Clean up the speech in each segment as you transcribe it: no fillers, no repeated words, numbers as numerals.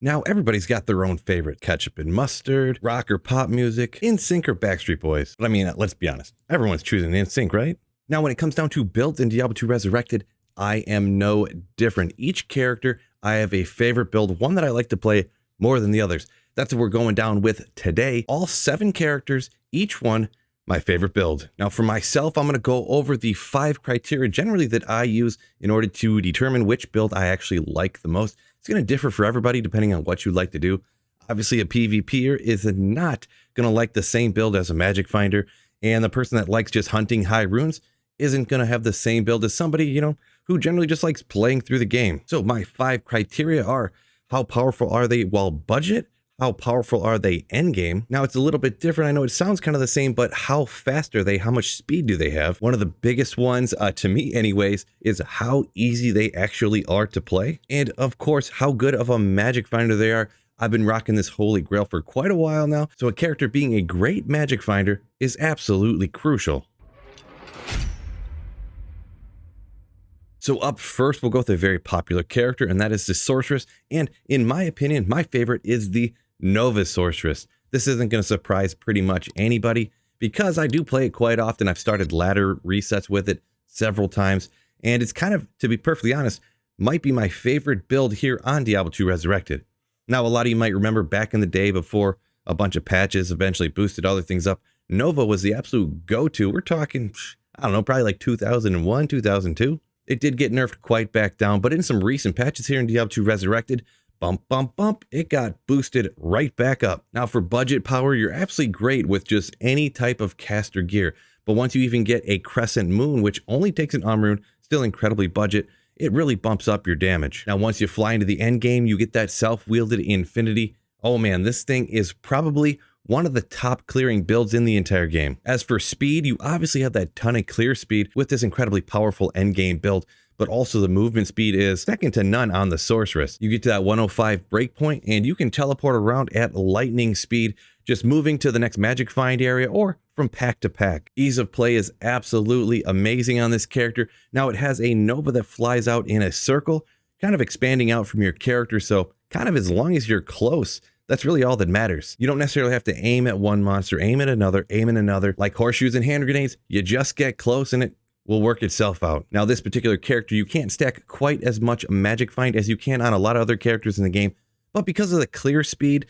Now, everybody's got their own favorite ketchup and mustard, rock or pop music, NSYNC or Backstreet Boys. But I mean, let's be honest, everyone's choosing NSYNC, right? Now, when it comes down to builds in Diablo 2 Resurrected, I am no different. Each character, I have a favorite build, one that I like to play more than the others. That's what we're going down with today. All 7 characters, each one my favorite build. Now for myself, I'm going to go over the 5 criteria generally that I use in order to determine which build I actually like the most. It's going to differ for everybody depending on what you like to do. Obviously a PvPer is not going to like the same build as a magic finder, and the person that likes just hunting high runes isn't going to have the same build as somebody, you know, who generally just likes playing through the game. So my 5 criteria are: how powerful are they while budget? How powerful are they endgame? Now it's a little bit different. I know it sounds kind of the same, but how fast are they? How much speed do they have? One of the biggest ones, to me anyways, is how easy they actually are to play. And of course, how good of a magic finder they are. I've been rocking this holy grail for quite a while now, so a character being a great magic finder is absolutely crucial. So up first, we'll go with a very popular character, and that is the Sorceress. And in my opinion, my favorite is the Nova Sorceress. This isn't going to surprise pretty much anybody because I do play it quite often. I've started ladder resets with it several times, and it's kind of, to be perfectly honest, might be my favorite build here on Diablo 2 Resurrected. Now, a lot of you might remember back in the day before a bunch of patches eventually boosted other things up, Nova was the absolute go-to. We're talking, I don't know, probably like 2001, 2002. It did get nerfed quite back down, but in some recent patches here in Diablo 2 Resurrected, bump, bump, bump, it got boosted right back up. Now for budget power, you're absolutely great with just any type of caster gear. But once you even get a Crescent Moon, which only takes an rune, still incredibly budget, it really bumps up your damage. Now once you fly into the end game, you get that self-wielded Infinity. Oh man, this thing is probably one of the top clearing builds in the entire game. As for speed, you obviously have that ton of clear speed with this incredibly powerful endgame build, but also the movement speed is second to none on the Sorceress. You get to that 105 breakpoint and you can teleport around at lightning speed, just moving to the next magic find area or from pack to pack. Ease of play is absolutely amazing on this character. Now it has a Nova that flies out in a circle, kind of expanding out from your character, so kind of as long as you're close, that's really all that matters. You don't necessarily have to aim at one monster, aim at another, aim at another. Like horseshoes and hand grenades, you just get close and it will work itself out. Now this particular character, you can't stack quite as much magic find as you can on a lot of other characters in the game, but because of the clear speed,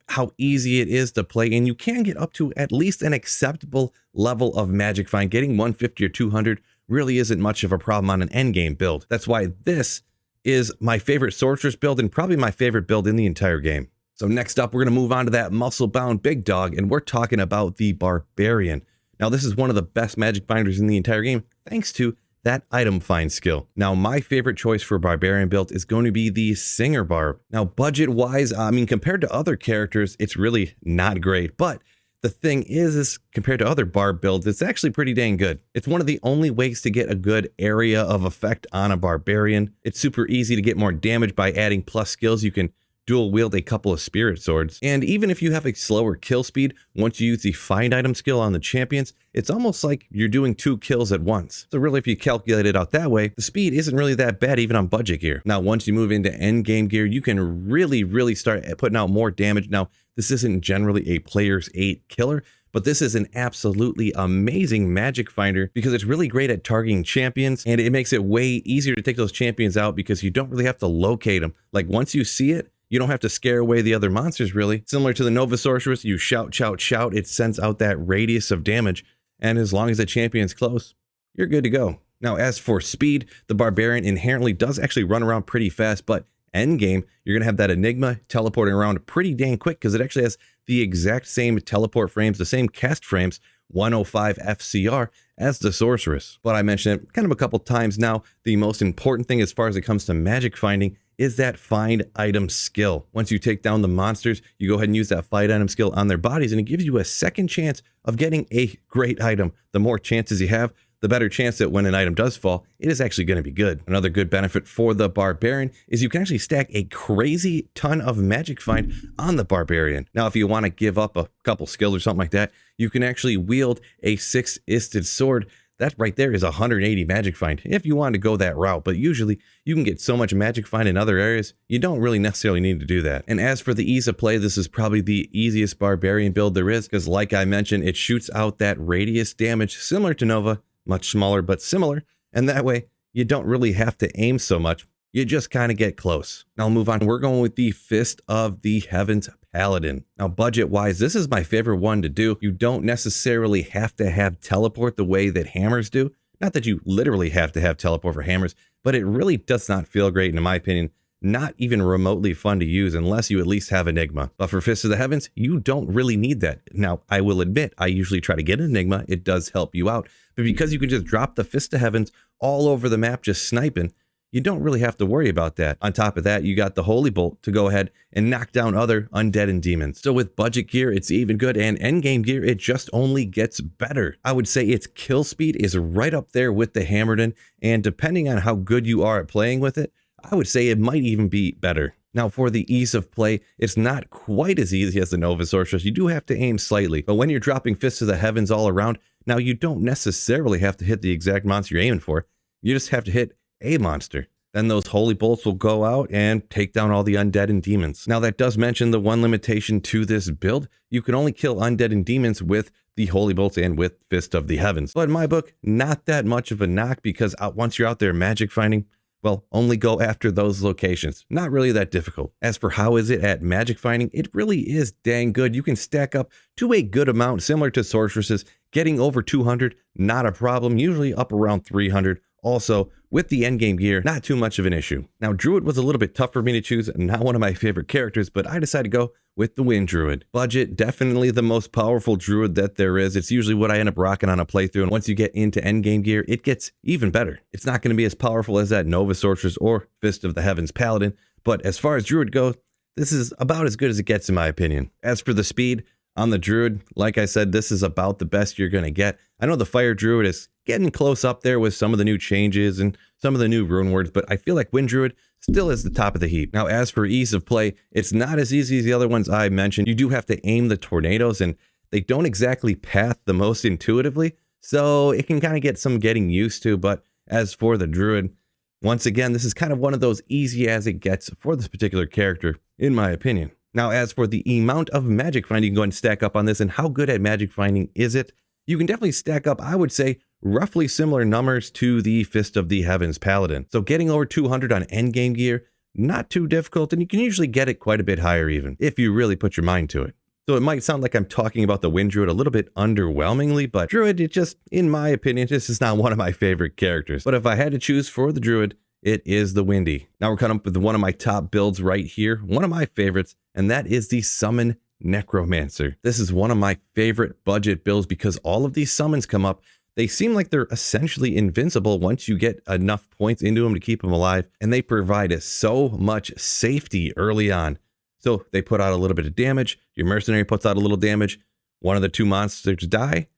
how easy it is to play, and you can get up to at least an acceptable level of magic find. Getting 150 or 200 really isn't much of a problem on an endgame build. That's why this is my favorite Sorceress build and probably my favorite build in the entire game. So next up, we're going to move on to that muscle-bound big dog, and we're talking about the Barbarian. Now, this is one of the best magic finders in the entire game, thanks to that item find skill. Now, my favorite choice for Barbarian build is going to be the Singer Barb. Now, budget-wise, I mean, compared to other characters, it's really not great, but the thing is compared to other Barb builds, it's actually pretty dang good. It's one of the only ways to get a good area of effect on a Barbarian. It's super easy to get more damage by adding plus skills. You can dual wield a couple of spirit swords. And even if you have a slower kill speed, once you use the find item skill on the champions, it's almost like you're doing 2 kills at once. So really, if you calculate it out that way, the speed isn't really that bad even on budget gear. Now, once you move into end game gear, you can really start putting out more damage. Now, this isn't generally a player's 8 killer, but this is an absolutely amazing magic finder because it's really great at targeting champions, and it makes it way easier to take those champions out because you don't really have to locate them. Like once you see it, you don't have to scare away the other monsters, really. Similar to the Nova Sorceress, you shout, shout, shout. It sends out that radius of damage. And as long as the champion's close, you're good to go. Now, as for speed, the Barbarian inherently does actually run around pretty fast, but endgame, you're going to have that Enigma teleporting around pretty dang quick because it actually has the exact same teleport frames, the same cast frames, 105 FCR as the Sorceress. But I mentioned it kind of a couple times now. The most important thing as far as it comes to magic finding is that find item skill. Once you take down the monsters, you go ahead and use that find item skill on their bodies, and it gives you a second chance of getting a great item. The more chances you have, the better chance that when an item does fall, it is actually going to be good. Another good benefit for the Barbarian is you can actually stack a crazy ton of magic find on the Barbarian. Now, if you want to give up a couple skills or something like that, you can actually wield a 6-isted sword that right there is 180 magic find if you want to go that route. But usually you can get so much magic find in other areas, you don't really necessarily need to do that. And as for the ease of play, this is probably the easiest Barbarian build there is, because like I mentioned, it shoots out that radius damage similar to Nova, much smaller but similar, and that way you don't really have to aim so much. You just kind of get close. Now I'll move on. We're going with the Fist of the Heavens Paladin. Now budget-wise, this is my favorite one to do. You don't necessarily have to have teleport the way that hammers do. Not that you literally have to have teleport for hammers, but it really does not feel great, in my opinion. Not even remotely fun to use unless you at least have Enigma. But for Fist of the Heavens, you don't really need that. Now, I will admit, I usually try to get Enigma. It does help you out. But because you can just drop the Fist of Heavens all over the map just sniping, you don't really have to worry about that. On top of that, you got the Holy Bolt to go ahead and knock down other undead and demons. So with budget gear, it's even good, and endgame gear, it just only gets better. I would say its kill speed is right up there with the Hammerden, and depending on how good you are at playing with it, I would say it might even be better. Now for the ease of play, it's not quite as easy as the Nova Sorceress. You do have to aim slightly, but when you're dropping Fists of the Heavens all around, now you don't necessarily have to hit the exact monster you're aiming for. You just have to hit a monster. Then those holy bolts will go out and take down all the undead and demons. Now that does mention the one limitation to this build. You can only kill undead and demons with the holy bolts and with Fist of the Heavens. But in my book, not that much of a knock, because once you're out there magic finding, well, only go after those locations. Not really that difficult. As for how is it at magic finding, it really is dang good. You can stack up to a good amount, similar to Sorceresses. Getting over 200, not a problem, usually up around 300. Also, with the endgame gear, not too much of an issue. Now, Druid was a little bit tough for me to choose, not one of my favorite characters, but I decided to go with the Wind Druid. Budget, definitely the most powerful Druid that there is. It's usually what I end up rocking on a playthrough, and once you get into endgame gear, it gets even better. It's not going to be as powerful as that Nova Sorceress or Fist of the Heavens Paladin, but as far as Druid goes, this is about as good as it gets in my opinion. As for the speed, on the Druid, like I said, this is about the best you're going to get. I know the Fire Druid is getting close up there with some of the new changes and some of the new rune words, but I feel like Wind Druid still is the top of the heap. Now, as for ease of play, it's not as easy as the other ones I mentioned. You do have to aim the tornadoes, and they don't exactly path the most intuitively, so it can kind of get some getting used to. But as for the Druid, once again, this is kind of one of those easy as it gets for this particular character, in my opinion. Now, as for the amount of magic finding, you can go and stack up on this, and how good at magic finding is it? You can definitely stack up, I would say, roughly similar numbers to the Fist of the Heavens Paladin. So getting over 200 on endgame gear, not too difficult, and you can usually get it quite a bit higher even, if you really put your mind to it. So it might sound like I'm talking about the Wind Druid a little bit underwhelmingly, but Druid, it just, in my opinion, this is not one of my favorite characters. But if I had to choose for the Druid, it is the Windy. Now we're coming up with one of my top builds right here, one of my favorites, and that is the Summon Necromancer. This is one of my favorite budget builds because all of these summons come up. They seem like they're essentially invincible once you get enough points into them to keep them alive, and they provide us so much safety early on. So they put out a little bit of damage, your mercenary puts out a little damage, one of the two monsters die,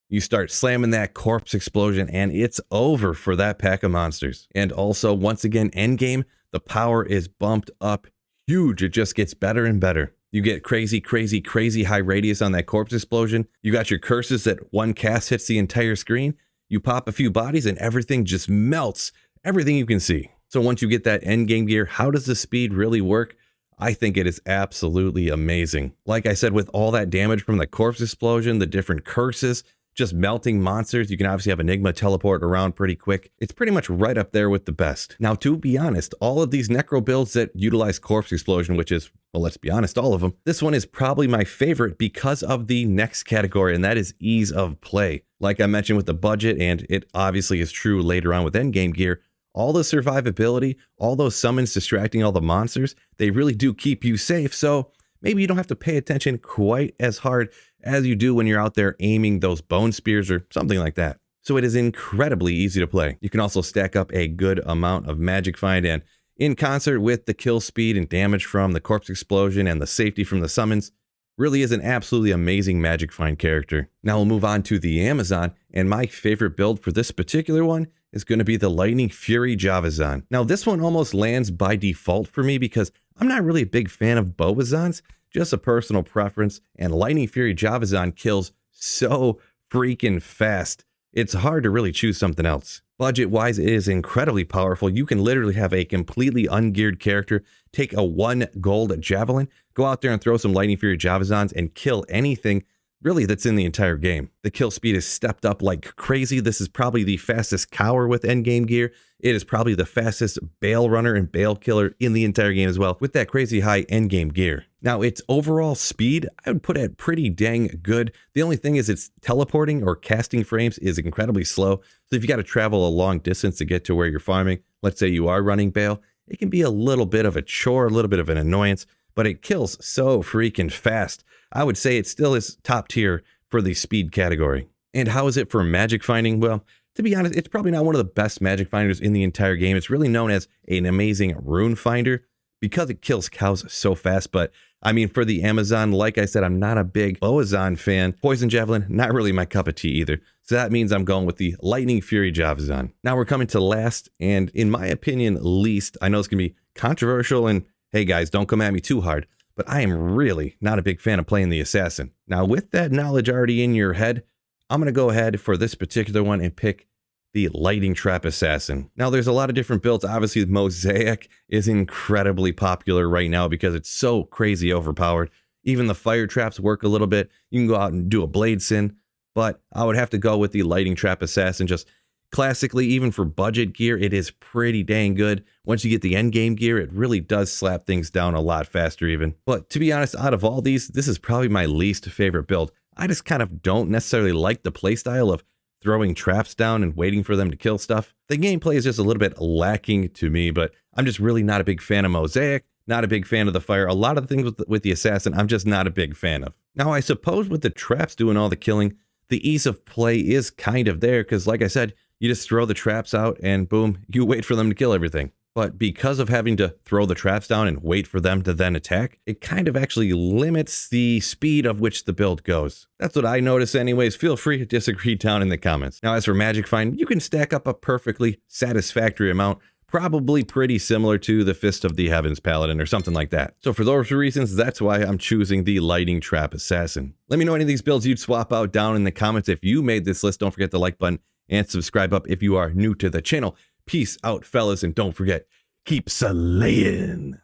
you start slamming that corpse explosion, and it's over for that pack of monsters. And also, once again, endgame, the power is bumped up huge. It just gets better and better. You get crazy, crazy, crazy high radius on that corpse explosion. You got your curses that one cast hits the entire screen. You pop a few bodies and everything just melts, everything you can see. So once you get that endgame gear, how does the speed really work? I think it is absolutely amazing. Like I said, with all that damage from the corpse explosion, the different curses, just melting monsters, you can obviously have Enigma teleport around pretty quick. It's pretty much right up there with the best. Now, to be honest, all of these Necro builds that utilize Corpse Explosion, which is, well, let's be honest, all of them, this one is probably my favorite because of the next category, and that is ease of play. Like I mentioned with the budget, and it obviously is true later on with endgame gear, all the survivability, all those summons distracting all the monsters, they really do keep you safe, so maybe you don't have to pay attention quite as hard as you do when you're out there aiming those bone spears or something like that. So it is incredibly easy to play. You can also stack up a good amount of magic find, and in concert with the kill speed and damage from the corpse explosion and the safety from the summons, really is an absolutely amazing magic find character. Now we'll move on to the Amazon, and my favorite build for this particular one is going to be the Lightning Fury Javazan. Now this one almost lands by default for me because I'm not really a big fan of Bobazans, just a personal preference, and Lightning Fury Javazan kills so freaking fast. it's hard to really choose something else. Budget-wise, it is incredibly powerful. You can literally have a completely ungeared character, take a 1 gold javelin, go out there and throw some Lightning Fury Javazans and kill anything really that's in the entire game. The kill speed is stepped up like crazy. This is probably the fastest cower with endgame gear. It is probably the fastest Bale runner and Bale killer in the entire game as well, with that crazy high endgame gear. Now, its overall speed, I would put it pretty dang good. The only thing is its teleporting or casting frames is incredibly slow. So if you got to travel a long distance to get to where you're farming, let's say you are running Bale, it can be a little bit of a chore, a little bit of an annoyance, but it kills so freaking fast. I would say it still is top tier for the speed category. And how is it for magic finding? Well, to be honest, it's probably not one of the best magic finders in the entire game. It's really known as an amazing rune finder because it kills cows so fast. But I mean, for the Amazon, like I said, I'm not a big Boazon fan. Poison Javelin, not really my cup of tea either. So that means I'm going with the Lightning Fury Javazan. Now we're coming to last, and in my opinion, least. I know it's going to be controversial, and hey guys, don't come at me too hard, but I am really not a big fan of playing the Assassin. Now, with that knowledge already in your head, I'm going to go ahead for this particular one and pick the Lightning Trap Assassin. Now, there's a lot of different builds. Obviously, Mosaic is incredibly popular right now because it's so crazy overpowered. Even the fire traps work a little bit. You can go out and do a Blade Sin, but I would have to go with the Lightning Trap Assassin. Just classically, even for budget gear, it is pretty dang good. Once you get the end game gear, it really does slap things down a lot faster even. But to be honest, out of all these, this is probably my least favorite build. I just kind of don't necessarily like the playstyle of throwing traps down and waiting for them to kill stuff. The gameplay is just a little bit lacking to me, but I'm just really not a big fan of Mosaic, not a big fan of the fire. A lot of the things with the Assassin, I'm just not a big fan of. Now, I suppose with the traps doing all the killing, the ease of play is kind of there because, like I said, you just throw the traps out and boom, you wait for them to kill everything. But because of having to throw the traps down and wait for them to then attack, it kind of actually limits the speed of which the build goes. That's what I notice anyways. Feel free to disagree down in the comments. Now, as for Magic Find, you can stack up a perfectly satisfactory amount, probably pretty similar to the Fist of the Heavens Paladin or something like that. So for those reasons, that's why I'm choosing the Lightning Trap Assassin. Let me know any of these builds you'd swap out down in the comments. If you made this list, don't forget the like button and subscribe up if you are new to the channel. Peace out, fellas, and don't forget, keep slaying.